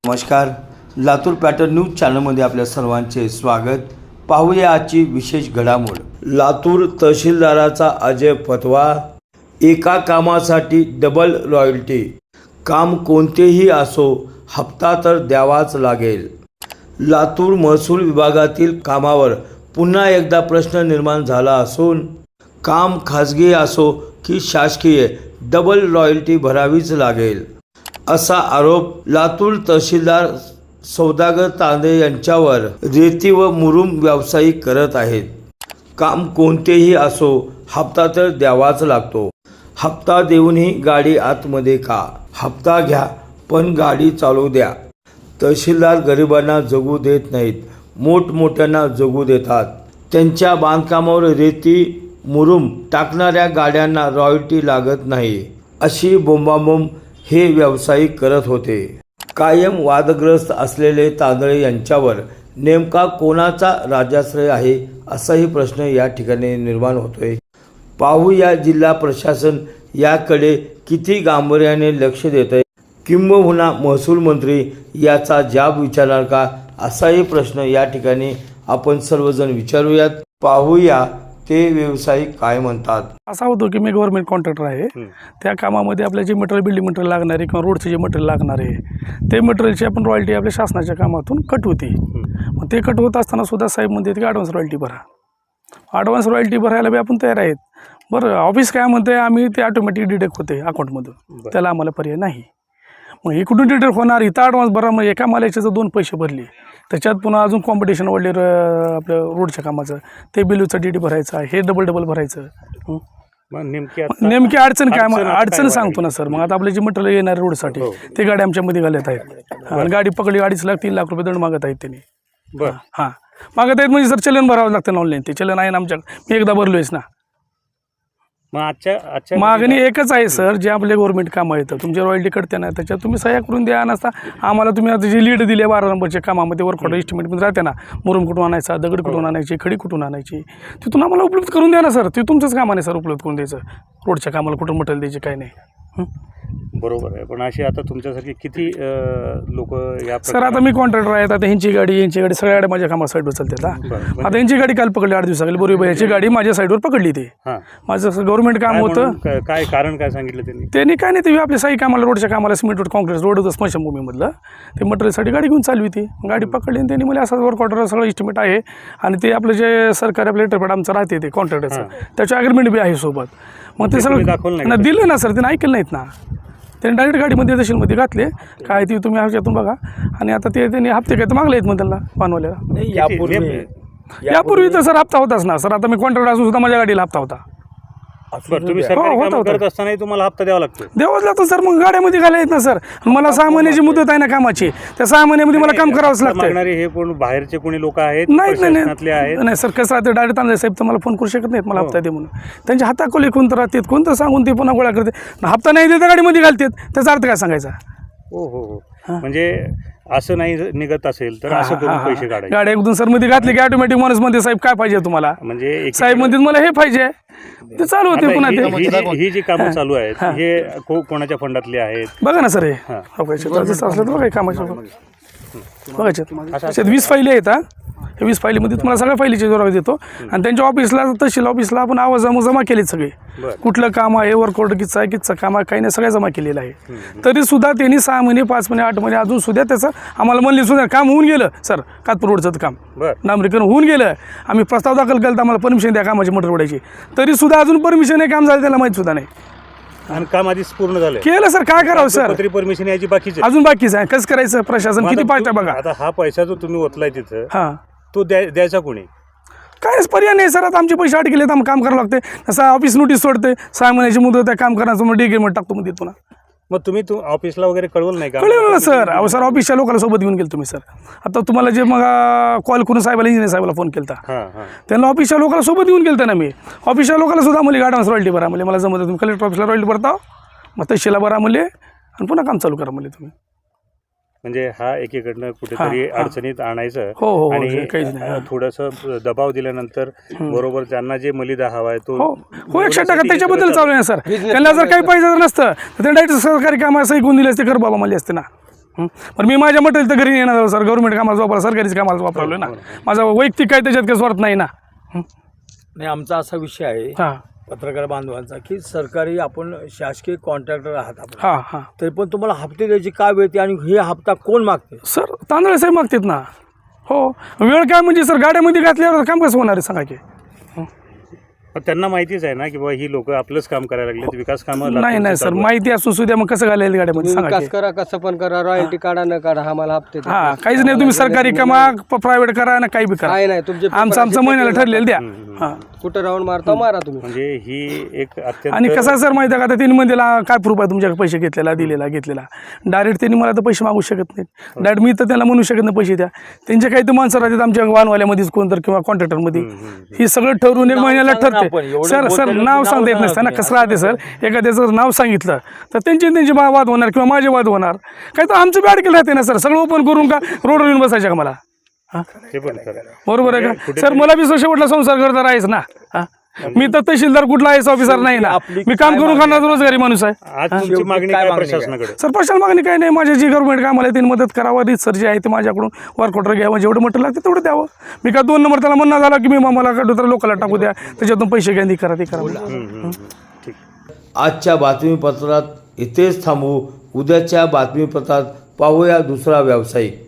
नमस्कार. Latur pattern news चॅनलमध्ये आपल्या सर्वांचे स्वागत. पाहूया आजची विशेष घडामोड. लातूर तहसीलदाराचा अजय फतवा. एका कामासाठी डबल रॉयल्टी. काम कोणतेही असो, हप्ता तर द्यावाच लागेल. लातूर महसूल विभागातील कामावर पुन्हा एकदा प्रश्न निर्माण झाला असून काम खाजगी असो की शासकीय, डबल रॉयल्टी भरावीच लागेल असा आरोप लातूर तहसीलदार सौदागर तांदे यांच्यावर रेती व मुरुम व्यावसायिक करत आहेत. काम कोणतेही असो, हप्ता तर द्यावाच लागतो. हप्ता देऊनही गाडी आतमध्ये का? हप्ता घ्या पण गाडी चालू द्या. तहसीलदार गरिबांना जगू देत नाहीत, मोठमोठ्यांना जगू देतात. त्यांच्या बांधकामावर रेती मुरुम टाकणाऱ्या गाड्यांना रॉयल्टी लागत नाही, अशी बोंबाबोंब हे व्यावसायिक करत होते. कायम वादग्रस्त असलेले तांदळे यांच्यावर नेमका कोणाचा राजाश्रय आहे, असाही प्रश्न या ठिकाणी निर्माण होतोय. पाहूया जिल्हा प्रशासन याकडे किती गांभीर्याने लक्ष देत आहे, किंबहुना महसूल मंत्री याचा जाब विचारणार का, असाही प्रश्न या ठिकाणी आपण सर्वजण विचारूयात. पाहूया ते व्यावसायिक काय म्हणतात. असा होतो की मी गव्हर्नमेंट कॉन्ट्रॅक्टर आहे. त्या कामामध्ये आपल्या जे मटेरियल, बिल्डिंग मटेरियल लागणार आहे किंवा रोडचे जे मटेरियल लागणार आहे, ते मटेरियलची आपण रॉयल्टी आपल्या शासनाच्या कामातून कट होती. मग ते कट होत असताना सुद्धा साहेब म्हणते की ॲडव्हान्स रॉयल्टी भरा. ॲडव्हान्स रॉयल्टी भरायला बी आपण तयार आहेत. बरं, ऑफिस काय म्हणते, आम्ही ते ऑटोमॅटिक डिडक्ट होते अकाउंटमधून, त्याला आम्हाला पर्याय नाही. मग हे कुठून डिडक्ट होणार? इथं ॲडव्हान्स भरा. मग एका मालाचे जर 2 पैसे भरले, त्याच्यात पुन्हा अजून कॉम्पिटिशन वाढले आपलं रोडच्या कामाचं, ते बिलूचं डीडी भरायचं, हे डबल भरायचं. नेमकी अडचण काय? अडचण सांगतो ना सर. मग आता आपले जे मटेरियल येणार रोडसाठी ते गाडी आमच्यामध्ये घालत आहेत. आणि गाडी पकडली 2.5 लाख 3 लाख रुपये दंड मागत आहेत त्यांनी. हां, मागत आहेत म्हणजे सर चलन भरावं लागतं ना ऑनलाईन. ते चलन आहे ना आमच्या, मी एकदा भरलोयच ना. मग आजच्या मागणी एकच आहे सर, जे आपले गव्हर्नमेंट कामं येतं, तुमची रॉयल्टी कटते ना, त्याच्यात तुम्ही सह्या करून द्या. नसता आम्हाला तुम्ही आता जी लीड दिली आहे 12 नंबरच्या कामामध्ये, वर्क ऑर्डर इस्टिमेटमध्ये राहते ना, मुरुम कुठून आणायचा, दगड कुठून आणायची, खडी कुठून आणायची, तिथून आम्हाला उपलब्ध करून द्या ना सर. ते तुमचंच काम आहे सर, उपलब्ध करून द्यायचं. रोडच्या कामाला कुठून मटेरियल द्यायचे काय नाही. बरोबर आहे. पण अशी आता तुमच्यासारखे किती लोक या सर, आता मी कॉन्ट्रॅक्टर आहे. आता ह्यांची गाडी सगळ्या गाड्या माझ्या कामा साईडवर चालतात. आता यांची गाडी काल पकडली 8 दिवसाखाली, बरोबर. याची गाडी माझ्या साईडवर पकडली. ते माझं गव्हर्नमेंट काम होतं. काय कारण काय सांगितलं त्यांनी? काय नाही, ते आपल्या साई कामाला, रोडच्या कामाला, सिमेंट रोड, कॉन्क्रीट रोड होतं स्मशानभूमीमधलं, ते मटेरियलसाठी गाडी घेऊन चालवी. ती गाडी पकडली आणि त्यांनी मला असाच वर्क ऑर्डर सगळं इस्टिमेट आहे. आणि ते आपलं जे सरकारी आपलं लेटरपॅड आमचं राहते ते कॉन्ट्रॅक्टरचं, त्याचं ॲग्रीमेंट बी आहे सोबत. मग ते सगळं दिलं ना सर, त्यांनी ऐकलं नाहीत ना. त्यांनी डायरेक्ट गाडीमध्ये तहसीलमध्ये घातले. काय ती तुम्ही ह्याच्यातून बघा. आणि आता ते त्यांनी हप्ते काय तर मागले आहेत मग त्यांना पानवाल्याला. यापूर्वी तर सर हप्ता होताच ना सर. आता मी कॉन्ट्रॅक्टर असून सुद्धा माझ्या गाडीला हप्ता होता. तुम्ही करत असताना तुम्हाला हप्ता द्यावा लागतो. द्यावाच लागतो सर. मग गाड्यामध्ये घाला येत ना सर. मला 6 महिन्याची मुदत आहे ना कामाची, त्या 6 महिन्यामध्ये मला काम करावंच लागतं. हे कोण बाहेरचे कोणी लोक आहेत? नाही सर, कसं राहते, डायरेक्ट तांदळे साहेब तर मला फोन करू शकत नाहीत मला हप्ता दे म्हणून. त्यांच्या हाताकोली कोणतं राहते, कोणतं सांगून ते पुन्हा गोळा करते. हप्ता नाही देता गाडीमध्ये घालतात, त्याचा अर्थ काय सांगायचा? हो. म्हणजे असं नाही निघत असेल तर असं करून पैसे काढायचे. गाड्या एकदम सर मध्ये घातली की ऑटोमॅटिक माणूस मध्ये साहेब काय पाहिजे तुम्हाला, म्हणजे साहेब मध्ये मला हे पाहिजे, ते चालू होते पुन्हा. ही जी कामं चालू आहेत हे कोणाच्या फंडातली आहेत बघा ना सर. हे असलं तर बघा कामाच्या बघायच्यात 20 फाईली आहेत. हे 20 फाईलीमध्ये तुम्हाला सगळ्या फाईलीचे जोरावर देतो. आणि त्यांच्या ऑफिसला, तहसील ऑफिसला आपण आवाज जमा केलेत सगळे. कुठलं काम आहे, वर्क ऑर्डर कितचं काम आहे, काही नाही, सगळं जमा केलेलं आहे. तरी सुद्धा त्यांनी 6 महिने 5 महिने 8 महिने अजून सुद्धा त्याचं आम्हाला म्हणले सुद्धा काम होऊन गेलं सर. कातपूर रोडचं काम नामरीकरण होऊन गेलं. आम्ही प्रस्ताव दाखल केला, आम्हाला परमिशन द्या कामाची मोटर ओढायची. तरी सुद्धा अजून परमिशन आहे, काम झालं त्याला माहीत सुद्धा नाही. आणि काम आधीच पूर्ण झालं केलं सर. काय करावं सर? परमिशन याची बाकीची अजून बाकीच आहे. कसं करायचं? प्रशासन किती पाहिजे बघा. आता हा पैसा जो तुम्ही ओतलाय तिथं, तो द्यायचा कोणी? कायच पर्याय नाही सर. आता आमचे पैसे अडकले तर काम करावं लागते. असं ऑफिस नोटीस सोडते, 6 महिन्याची मुदत त्या काम करण्याचं, मग डिग्रीमेंट टाकतो मध्ये पुन्हा. मग तुम्ही ऑफिसला वगैरे कळवलं नाही का? कळवलं ना सर. अहो सर, ऑफिसच्या लोकांना सोबत घेऊन गेलो तुम्ही सर. आता तुम्हाला जे मग कॉल करून साहेबाला, इंजिनियर साहेबाला फोन केला, त्यांना ऑफिसच्या लोकांना सोबत घेऊन गेलं ना मी. ऑफिसच्या लोकांना सुद्धा म्हणले ॲडव्हान्स रॉयल्टी भरा, म्हणजे मला जमत, तुम्ही कलेक्टर ऑफिसला रॉयल्टी भरता, मग तहसीलला भरा म्हणले, आणि पुन्हा काम चालू करा म्हणले तुम्ही. म्हणजे हा एकीकडनं कुठेतरी अडचणीत आणायचं. हो. आणि थोडंसं दबाव दिल्यानंतर बरोबर त्यांना जे मलिदा हवा आहे तो 100% त्याच्याबद्दल चालू आहे सर. त्यांना जर काही पाहिजे नसतं तर ते डायरेक्ट सरकारी काम असं ऐकून दिले असते, कर बाबा मला असते ना. पण मी माझ्या मटेरियल तर घरी नाही येणार सर, गव्हर्नमेंट कामाला वापरा, सरकारीच कामाला वापरलो ना, माझा वैयक्तिक काय त्याच्यात काही स्वार्थ नाही ना. नाही, आमचा असा विषय आहे हां पत्रकार बांधवांचा की सरकारी आपण शासकीय कॉन्ट्रॅक्टर आहात आपण, हां हां तरी पण तुम्हाला हप्ते द्यायची काय वेळ येते आणि हे हप्ता कोण मागते? सर तांदळे साहेब मागतात ना. हो, वेळ काय म्हणजे सर गाड्यामध्ये घातल्यावर काम कसं होणार आहे सांगा की. पण त्यांना माहितीच आहे ना की बाबा ही लोक आपलंच काम करायला लागले, विकास कामं नाही नाही सर, माहिती असून सुद्धा मग कसं घालायला गाड्यामध्ये सांगा विकास की. करा, कसं पण करा, रॉयल्टी काढा न काढा, आम्हाला हप्ते द्या. हां काहीच नाही, तुम्ही सरकारी कमा प्रायव्हेट करा ना काही बी करा, काय नाही तुमचे आमचं महिन्याला ठरलेलं द्या. हां कुठं राऊंड मारता मारा तुम्ही. म्हणजे ही एक अत्यंत आणि कसं आहे सर माहिती आहे का, आता 3 मंदिला काय प्रूफ आहे तुमच्याकडे पैसे घेतलेला घेतलेला डायरेक्ट त्यांनी मला तर पैसे मागू शकत नाहीत, डायरेक्ट मी तर त्यांना म्हणू शकत नाही पैसे द्या. त्यांचे काही तर माणसं राहतात आमच्या वाहनवाल्यामध्येच कोणतर किंवा कॉन्ट्रॅक्टरमध्ये, हे सगळं ठरवून एक महिन्याला ठरते. सर नाव सांगता येत नसतं ना कसं राहते सर, एखाद्याचं नाव सांगितलं तर त्यांचे वाद होणार किंवा माझे वाद होणार, काही तर आमचं बी अडकेल राहते ना सर, सगळं ओपन करून का रोडवर येऊन बसायचं का मला? हां ते पण खरं. बरोबर आहे का सर, मला बी शेवटला संसार करता आहेच ना. हां मी तर तहसीलदार कुठला आय एस ऑफिसर नाही ना, मी काम करून खाणार रोजगारी माणूस आहे. आज तुमची मागणी काय प्रशासनाकडे? सर प्रशासन मागणी काही नाही, माझ्या जी गव्हर्नमेंट कामाला त्यांनी मदत करावं, रिसर जे आहे ते माझ्याकडून वर्क ऑर्डर घ्यावं, जेवढं मटेरियल लागते तेवढं द्यावं. मी का 2 नंबर त्याला म्हणणं झाला की मी मला का दुसऱ्या लोकांना टाकू द्या, त्याच्यातून पैसे घ्या, करा ते करा. ठीक. आजच्या बातमीपत्रात इथेच थांबू. उद्याच्या बातमीपत्रात पाहूया दुसरा व्यावसायिक.